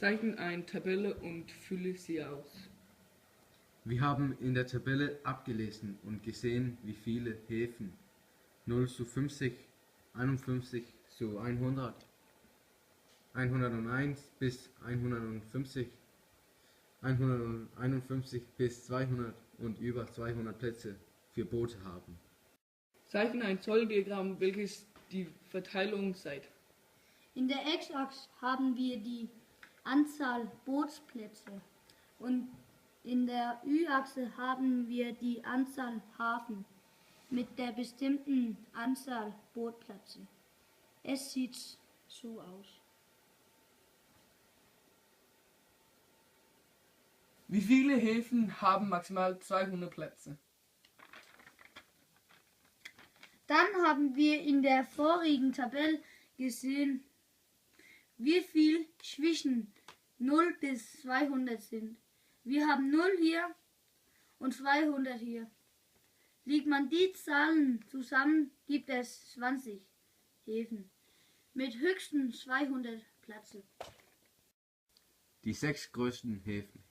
Zeichne eine Tabelle und fülle sie aus. Wir haben in der Tabelle abgelesen und gesehen, wie viele Häfen 0 zu 50, 51 zu 100, 101 bis 150, 151 bis 200 und über 200 Plätze für Boote haben. Zeichne ein Zolldiagramm, welches die Verteilung zeigt. In der X-Achse haben wir die Anzahl Bootsplätze und in der Y-Achse haben wir die Anzahl Hafen mit der bestimmten Anzahl Bootplätze. Es sieht so aus. Wie viele Häfen haben maximal 200 Plätze? Dann haben wir in der vorigen Tabelle gesehen, wie viel zwischen 0 bis 200 sind. Wir haben 0 hier und 200 hier. Legt man die Zahlen zusammen, gibt es 20 Häfen mit höchstens 200 Plätze. Die 6 größten Häfen.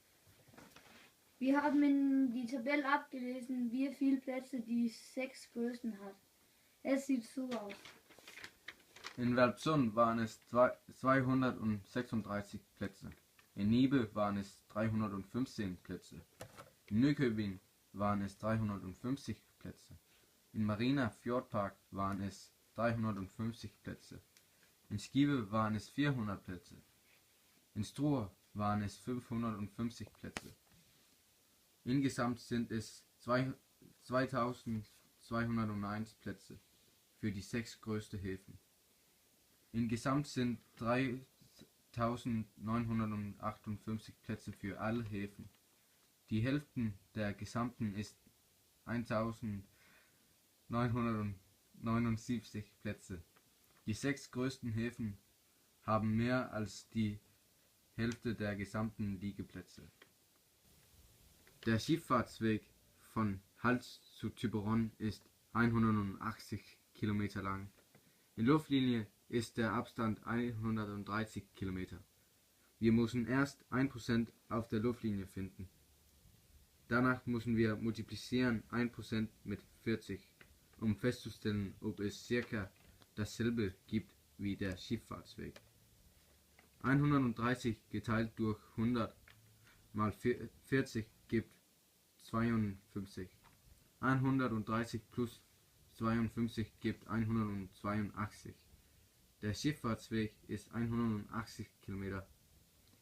Wir haben in die Tabelle abgelesen, wie viele Plätze die 6 größten hat. Es sieht so aus. In Welpsund waren es 236 Plätze. In Nibe waren es 315 Plätze. In Nyköping waren es 350 Plätze. In Marina Fjordpark waren es 350 Plätze. In Skive waren es 400 Plätze. In Struer waren es 550 Plätze. Insgesamt sind es 2201 Plätze für die 6 größten Häfen. Insgesamt sind 3958 Plätze für alle Häfen. Die Hälfte der gesamten ist 1979 Plätze. Die 6 größten Häfen haben mehr als die Hälfte der gesamten Liegeplätze. Der Schifffahrtsweg von Hals zu Quiberon ist 180 Kilometer lang. In Luftlinie ist der Abstand 130 Kilometer. Wir müssen erst 1% auf der Luftlinie finden. Danach müssen wir multiplizieren 1% mit 40, um festzustellen, ob es circa dasselbe gibt wie der Schifffahrtsweg. 130 geteilt durch 100 mal 40 gibt 52. 130 plus 52 gibt 182. Der Schifffahrtsweg ist 180 Kilometer.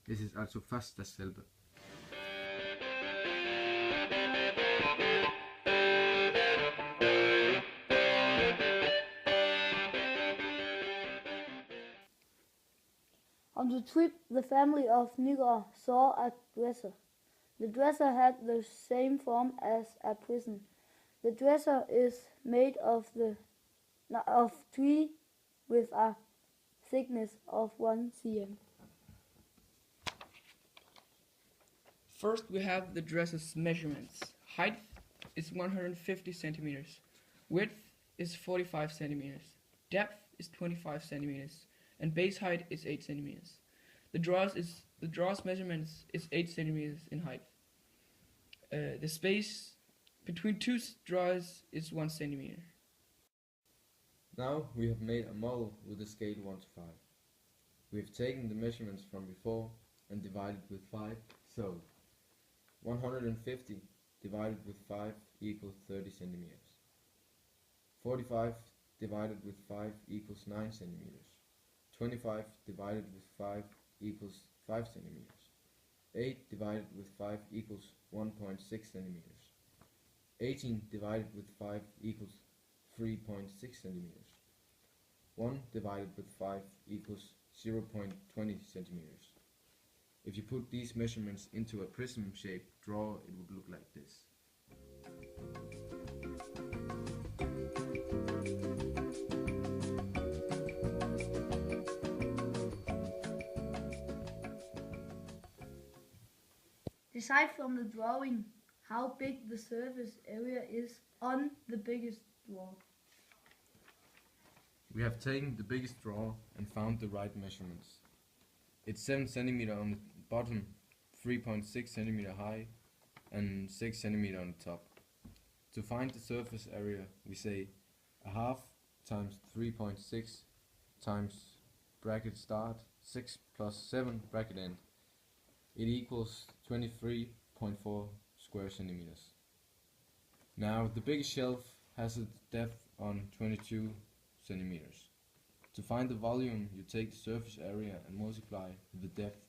Es ist also fast dasselbe. On the trip, the family of Nygård saw a dresser. The dresser had the same form as a prison. The dresser is made of tree with a thickness of 1 cm. First we have the dresser's measurements. Height is 150 centimeters. Width is 45 centimeters. Depth is 25 centimeters. And base height is 8 centimeters. The draw's measurements is 8 centimeters in height. The space between two draws is 1 centimeter. Now we have made a model with a scale 1 to 5. We have taken the measurements from before and divided with 5, so 150 divided with 5 equals 30 centimeters. 45 divided with 5 equals 9 centimeters. 25 divided with 5 equals 5 centimeters. 8 divided with 5 equals 1.6 centimeters. 18 divided with 5 equals 3.6 centimeters. 1 divided with 5 equals 0.20 centimeters. If you put these measurements into a prism-shaped draw, it would look like this. Decide from the drawing how big the surface area is on the biggest draw. We have taken the biggest draw and found the right measurements. It's 7 centimeter on the bottom, 3.6 centimeter high, and 6 centimeter on the top. To find the surface area, we say a half times 3.6 times bracket start 6 plus 7 bracket end. It equals 23.4 square centimeters. Now the biggest shelf has a depth on 22 centimeters. To find the volume, you take the surface area and multiply the depth,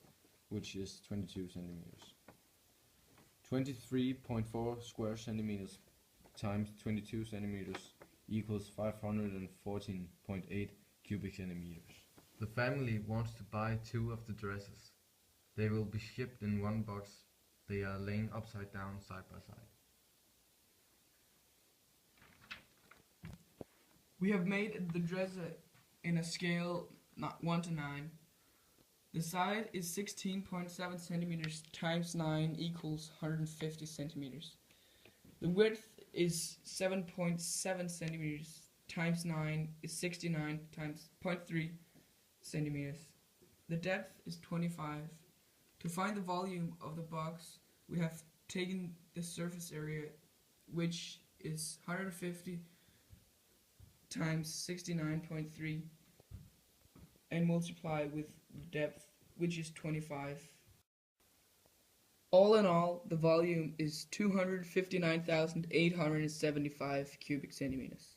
which is 22 centimeters. 23.4 square centimeters times 22 centimeters equals 514.8 cubic centimeters. The family wants to buy 2 of the dresses. They will be shipped in 1 box. They are laying upside down side by side. We have made the dress in a scale 1 to 9. The side is 16.7 centimeters times 9 equals 150 centimeters. The width is 7.7 centimeters times 9 is 69 times 0.3 centimeters. The depth is 25. To find the volume of the box, we have taken the surface area, which is 150 times 69.3, and multiply with the depth, which is 25. All in all, the volume is 259,875 cubic centimeters.